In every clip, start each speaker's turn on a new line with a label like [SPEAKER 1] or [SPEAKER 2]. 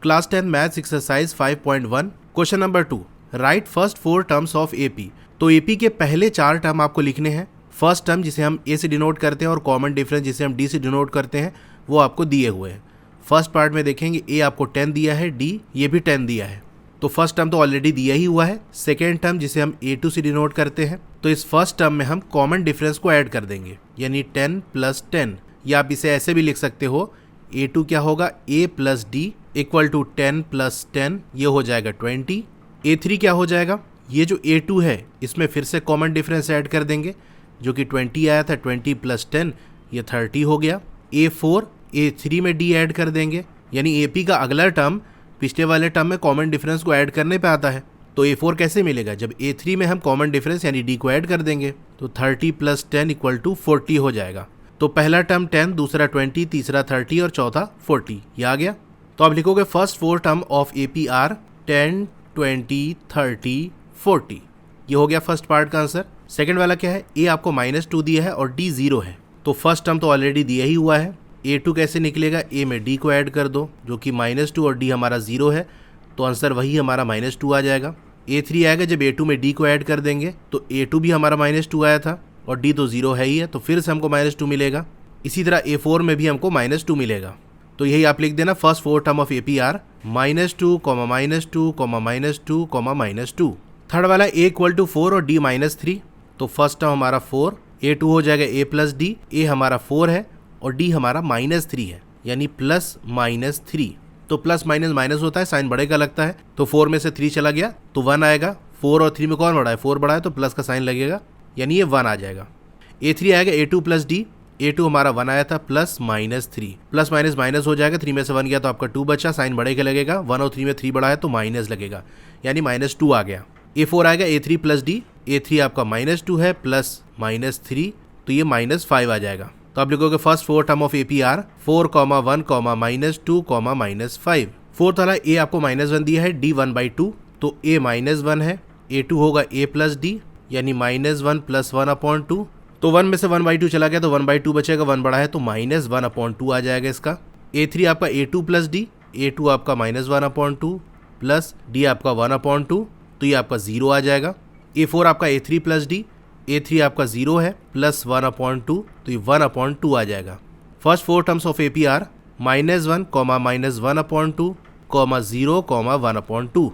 [SPEAKER 1] Class 10 maths exercise 5.1 question number 2 right first 4 terms of AP. तो AP के पहले 4 term आपको लिखने हैं। फर्स्ट टर्म जिसे हम ए से डिनोट करते हैं और कॉमन डिफरेंस जिसे हम डी से डिनोट करते हैं वो आपको दिए हुए हैं। फर्स्ट पार्ट में देखेंगे ए आपको 10 दिया है, डी ये भी 10 दिया है, तो फर्स्ट टर्म तो ऑलरेडी दिया ही हुआ है। सेकेंड टर्म जिसे हम A2 से डिनोट करते हैं, तो इस फर्स्ट टर्म में हम कॉमन डिफरेंस को ऐड कर देंगे, यानी 10 + 10, या आप इसे ऐसे भी लिख सकते हो A2 क्या होगा A + D इक्वल टू 10 + 10, ये हो जाएगा 20। A3 क्या हो जाएगा, ये जो A2 है इसमें फिर से कॉमन डिफरेंस ऐड कर देंगे जो कि 20 आया था, 20 + 10 ये 30 हो गया। A4 A3 में D ऐड कर देंगे, यानी AP का अगला टर्म पिछले वाले टर्म में कॉमन डिफरेंस को ऐड करने पे आता है। तो A4 कैसे मिलेगा, जब A3 में हम कॉमन डिफरेंस यानी D को ऐड कर देंगे, तो 30 + 10 इक्वल टू 40 हो जाएगा। तो पहला टर्म 10, दूसरा 20, तीसरा 30 और चौथा 40, ये आ गया। तो आप लिखोगे first 4 term of AP are 10, 20, 30, 40, ये हो गया फर्स्ट पार्ट का आंसर। सेकंड वाला क्या है, A आपको -2 दिया है और D 0 है, तो फर्स्ट टर्म तो ऑलरेडी दिया ही हुआ है। A2 कैसे निकलेगा, A में D को ऐड कर दो जो कि -2 और D हमारा 0 है, तो आंसर वही हमारा -2 आ जाएगा। A3 आएगा, जब A2 में D को ऐड कर देंगे तो A2 भी हमारा -2 आया था और D तो 0 है ही है, तो फिर से हमको -2 मिलेगा। इसी तरह A4 में भी हमको -2 मिलेगा। तो यही आप लिख देना first 4 term of AP are -2, -2, -2, -2। Third वाला A = 4 और D -3, तो फर्स्ट टर्म हमारा 4, A2 हो जाएगा A + D, A हमारा 4 है और D हमारा -3 है, यानी +-3। तो प्लस माइनस माइनस होता है, साइन बड़े का लगता है, तो 4 में से 3 चला गया तो 1 आएगा। 4 और 3 में कौन बड़ा है, 4 बड़ा है, तो प्लस का साइन लगेगा, यानी ये 1 आ जाएगा। A3 आएगा A2 + D, A2 हमारा 1 आया था, +-3, प्लस माइनस माइनस हो जाएगा, 3 में से 1 गया तो आपका 2 बचा, साइन बड़े का लगेगा, 1 और 3 में 3 बड़ा है तो माइनस लगेगा, यानी -2 आ गया। A4 आएगा A3 + D, A3 आपका -2 है, +-3, तो ये -5 आ जाएगा। तो आप लिखोगे first 4 term of AP are 4, 1, -2, -5। Fourth वाला A आपको -1 दिया है, D 1/2, तो A -1 है, A2 होगा A + D, यानी -1 + 1/2, तो 1 में से 1/2 चला गया तो 1/2 बचेगा, 1 बड़ा है तो -1/2 आ जाएगा इसका। A3 आपका A2 + D, A2 आपका -1/2 प्लस D आपका 1/2, तो ये आपका 0 आ जाएगा। A4 आपका A3 + D, A3 आपका 0 है, +1/2, तो ये 1/2 आ जाएगा। First 4 terms of AP are -1, -1/2, 0, 1/2।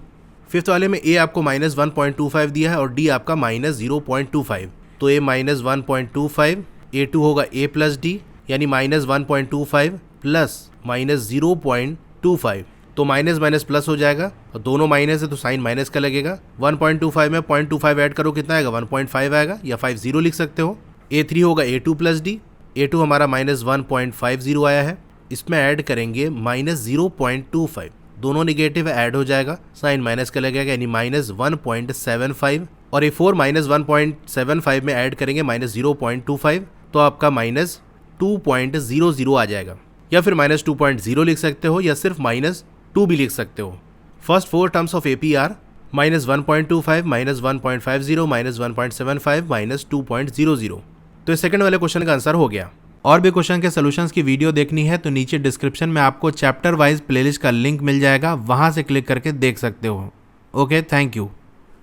[SPEAKER 1] Fifth वाले में A आपको -1.25 दिया है और D आपका -0.25, तो A -1.25, A2 होगा A + D, यानी -1.25 प्लस -0.25, तो माइनस माइनस प्लस हो जाएगा और दोनों माइनस है तो साइन माइनस का लगेगा। 1.25 में 0.25 ऐड करो कितना आएगा, 1.5 आएगा, या 50 लिख सकते हो। A3 होगा A2 + D, A2 हमारा -1.50 आया है, इसमें ऐड करेंगे -0.25, दोनों निगेटिव ऐड हो जाएगा, साइन माइनस का लगेगा, यानी -1.75, और A4 -1.75 में ऐड करेंगे -0.25, तो आपका -2.00 आ जाएगा, या फिर -2.0 लिख सकते हो, या सिर्फ -2 भी लिख सकते हो। First 4 terms of AP are -1.25, -1.50, -1.75, -2.00। तो इस सेकंड वाले क्वेश्चन का आंसर हो गया। और भी क्वेश्चन के सॉल्यूशंस की वीडियो देखनी है तो नीचे डिस्क्रिप्शन में आपको चैप्टर वाइज प्लेलिस्ट का लिंक मिल जाएगा, वहां से क्लिक करके देख सकते हो। Okay, thank you.